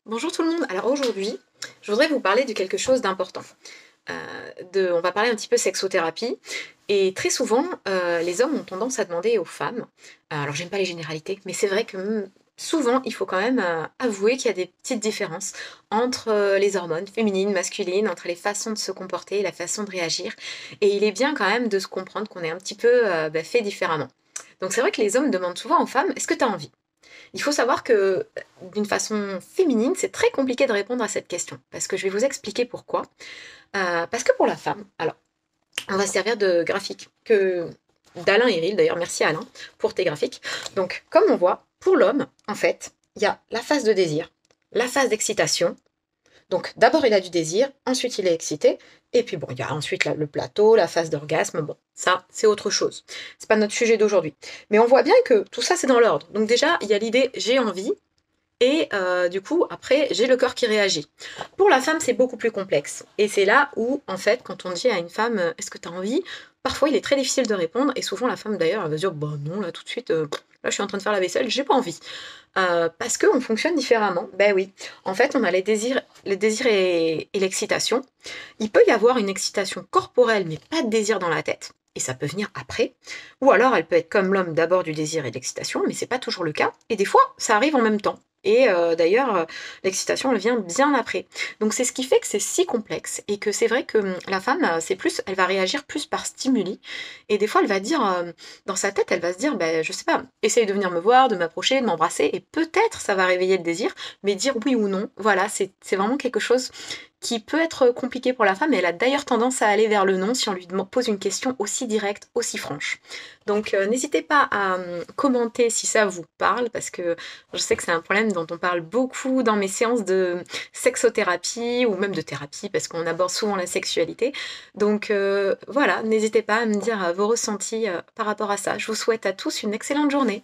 Bonjour tout le monde. Alors aujourd'hui, je voudrais vous parler de quelque chose d'important. On va parler un petit peu sexothérapie. Et très souvent, les hommes ont tendance à demander aux femmes. Alors j'aime pas les généralités, mais c'est vrai que souvent, il faut quand même avouer qu'il y a des petites différences entre les hormones féminines, masculines, entre les façons de se comporter, la façon de réagir. Et il est bien quand même de se comprendre qu'on est un petit peu fait différemment. Donc c'est vrai que les hommes demandent souvent aux femmes, est-ce que tu as envie? Il faut savoir que d'une façon féminine, c'est très compliqué de répondre à cette question, parce que je vais vous expliquer pourquoi. Parce que pour la femme, alors, on va se servir de graphiques d'Alain Héril, d'ailleurs, merci Alain pour tes graphiques. Donc, comme on voit, pour l'homme, en fait, il y a la phase de désir, la phase d'excitation. Donc, d'abord, il a du désir, ensuite, il est excité, et puis bon, il y a ensuite le plateau, la phase d'orgasme. Bon, ça, c'est autre chose. C'est pas notre sujet d'aujourd'hui. Mais on voit bien que tout ça, c'est dans l'ordre. Donc, déjà, il y a l'idée j'ai envie, et du coup, après, j'ai le corps qui réagit. Pour la femme, c'est beaucoup plus complexe. Et c'est là où, en fait, quand on dit à une femme est-ce que tu as envie, parfois il est très difficile de répondre. Et souvent, la femme d'ailleurs, elle va se dire bah non, là tout de suite, là je suis en train de faire la vaisselle, j'ai pas envie. Parce qu'on fonctionne différemment. Ben oui. En fait, on a les désirs et l'excitation. Il peut y avoir une excitation corporelle, mais pas de désir dans la tête. Et ça peut venir après. Ou alors, elle peut être comme l'homme, d'abord du désir et de l'excitation, mais c'est pas toujours le cas. Et des fois, ça arrive en même temps. Et d'ailleurs, l'excitation, elle vient bien après. Donc c'est ce qui fait que c'est si complexe et que c'est vrai que la femme, c'est plus, elle va réagir plus par stimuli. Et des fois, elle va dire, dans sa tête, elle va se dire, ben, je sais pas, essaye de venir me voir, de m'approcher, de m'embrasser, et peut-être ça va réveiller le désir, mais dire oui ou non, voilà, c'est vraiment quelque chose qui peut être compliqué pour la femme, et elle a d'ailleurs tendance à aller vers le non si on lui pose une question aussi directe, aussi franche. Donc n'hésitez pas à commenter si ça vous parle, parce que je sais que c'est un problème dont on parle beaucoup dans mes séances de sexothérapie, ou même de thérapie, parce qu'on aborde souvent la sexualité. Donc voilà, n'hésitez pas à me dire vos ressentis par rapport à ça. Je vous souhaite à tous une excellente journée.